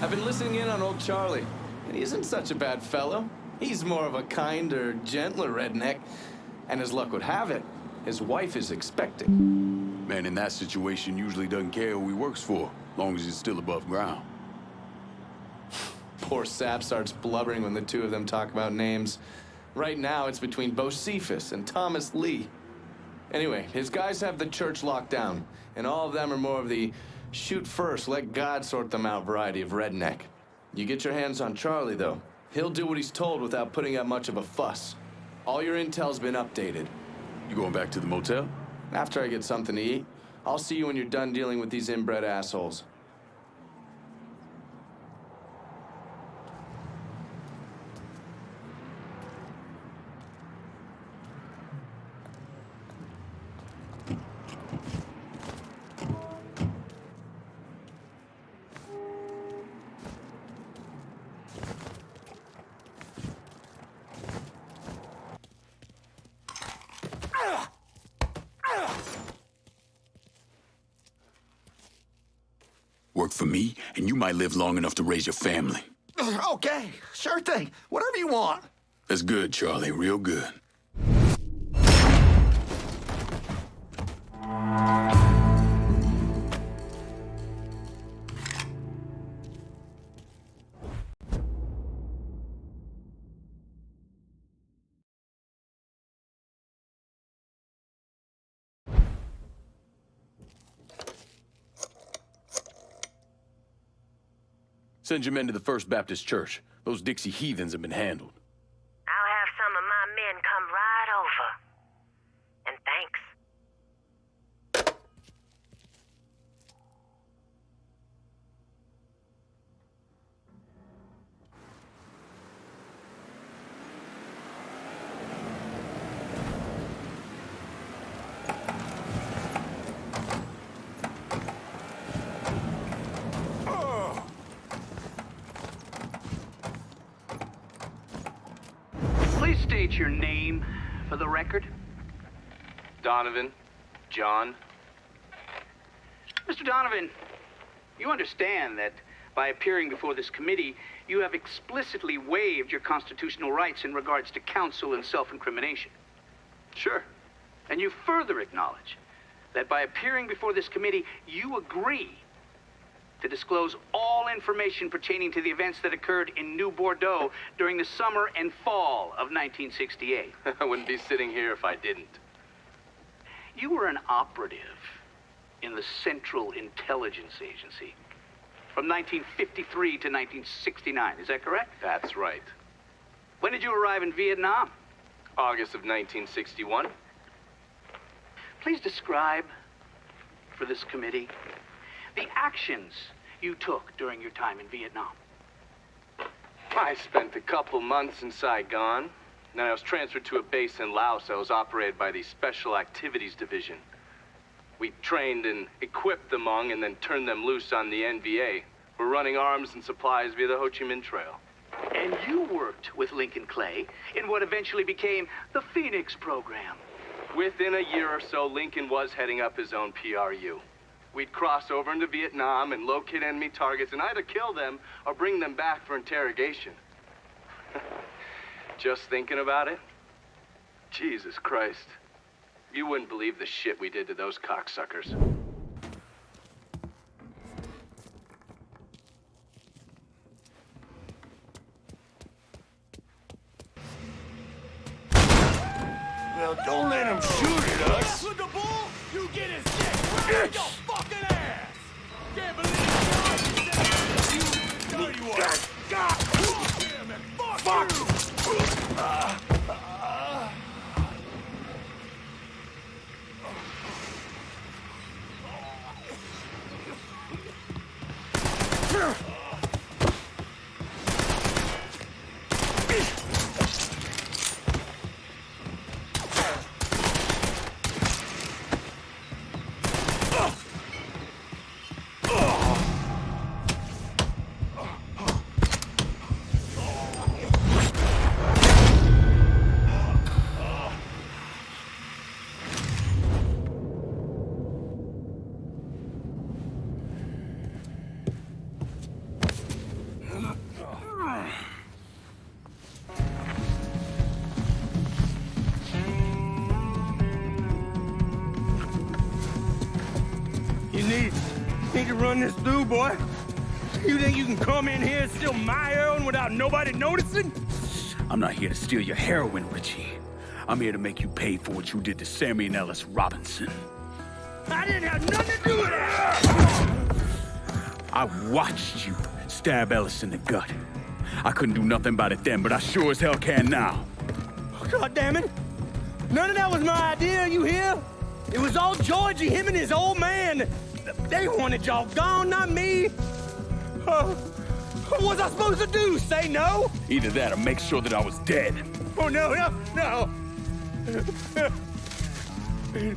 I've been listening in on old Charlie, and he isn't such a bad fellow. He's more of a kinder, gentler redneck. And as luck would have it, his wife is expecting. Man in that situation usually doesn't care who he works for, long as he's still above ground. Poor Sap starts blubbering when the two of them talk about names. Right now, it's between Bocephus and Thomas Lee. Anyway, his guys have the church locked down, and all of them are more of the shoot first, let God sort them out variety of redneck. You get your hands on Charlie, though. He'll do what he's told without putting up much of a fuss. All your intel's been updated. You going back to the motel? After I get something to eat, I'll see you when you're done dealing with these inbred assholes. Work for me, and you might live long enough to raise your family. Okay, sure thing. Whatever you want. That's good, Charlie, real good. Send your men to the First Baptist Church. Those Dixie heathens have been handled. I'll have some of my men come right over. And thanks. Please state your name for the record. Donovan, John. Mr. Donovan, you understand that by appearing before this committee, you have explicitly waived your constitutional rights in regards to counsel and self-incrimination. Sure. And you further acknowledge that by appearing before this committee, you agree to disclose all information pertaining to the events that occurred in New Bordeaux during the summer and fall of 1968. I wouldn't be sitting here if I didn't. You were an operative in the Central Intelligence Agency from 1953 to 1969, is that correct? That's right. When did you arrive in Vietnam? August of 1961. Please describe for this committee the actions you took during your time in Vietnam. I spent a couple months in Saigon. Then I was transferred to a base in Laos that was operated by the Special Activities Division. We trained and equipped the Hmong and then turned them loose on the NVA. We're running arms and supplies via the Ho Chi Minh Trail. And you worked with Lincoln Clay in what eventually became the Phoenix program. Within a year or so, Lincoln was heading up his own PRU. We'd cross over into Vietnam and locate enemy targets and either kill them or bring them back for interrogation. Just thinking about it? Jesus Christ. You wouldn't believe the shit we did to those cocksuckers. Well, don't let him shoot at us. With the bull, you get his dick right in your fucking ass! Can't believe you dirty one! God! Fuck him and fuck you! You need to run this through, boy. You think you can come in here and steal my heroin without nobody noticing? I'm not here to steal your heroin, Richie. I'm here to make you pay for what you did to Sammy and Ellis Robinson. I didn't have nothing to do with it! I watched you stab Ellis in the gut. I couldn't do nothing about it then, but I sure as hell can now. God damn it! None of that was my idea, you hear? It was all Georgie, him and his old man. They wanted y'all gone, not me. What was I supposed to do? Say no? Either that or make sure that I was dead. Oh, no.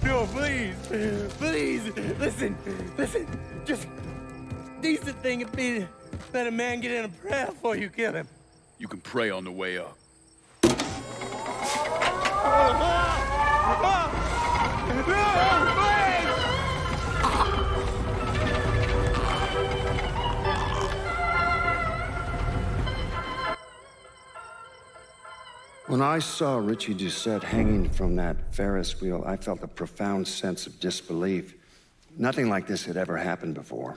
No, please. Please, listen. Just decent thing would be to let a man get in a prayer before you kill him. You can pray on the way up. When I saw Richie Doucet hanging from that Ferris wheel, I felt a profound sense of disbelief. Nothing like this had ever happened before.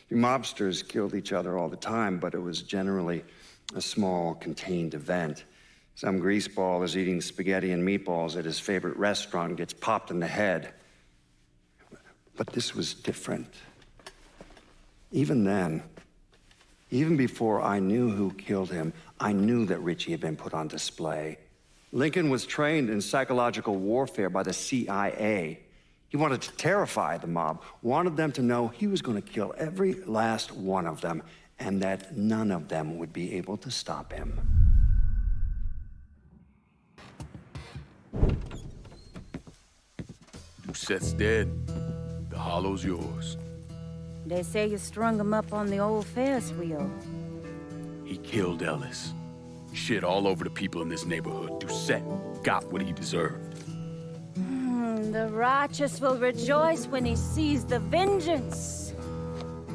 You mobsters killed each other all the time, but it was generally a small, contained event. Some greaseball is eating spaghetti and meatballs at his favorite restaurant and gets popped in the head. But this was different. Even then, even before I knew who killed him, I knew that Richie had been put on display. Lincoln was trained in psychological warfare by the CIA. He wanted to terrify the mob, wanted them to know he was going to kill every last one of them, and that none of them would be able to stop him. Doucet's dead. The hollow's yours. They say you strung him up on the old Ferris wheel. He killed Ellis. Shit all over the people in this neighborhood. Doucet got what he deserved. The righteous will rejoice when he sees the vengeance.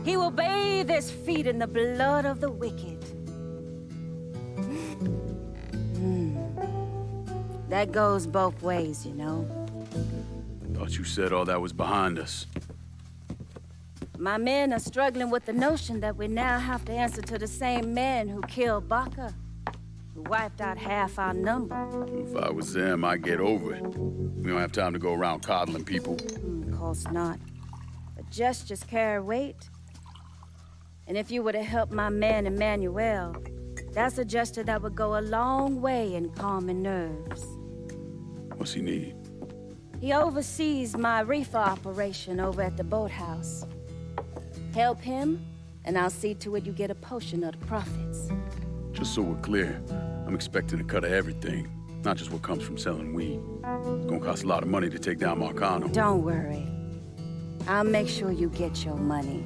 He will bathe his feet in the blood of the wicked. That goes both ways, you know. Thought you said all that was behind us. My men are struggling with the notion that we now have to answer to the same man who killed Baca, who wiped out half our number. If I was them, I'd get over it. We don't have time to go around coddling people. Of course not. But gestures carry weight. And if you were to help my man Emmanuel, that's a gesture that would go a long way in calming nerves. What's he need? He oversees my reefer operation over at the boathouse. Help him, and I'll see to it you get a portion of the profits. Just so we're clear, I'm expecting a cut of everything, not just what comes from selling weed. It's gonna cost a lot of money to take down Marcano. Don't worry. I'll make sure you get your money.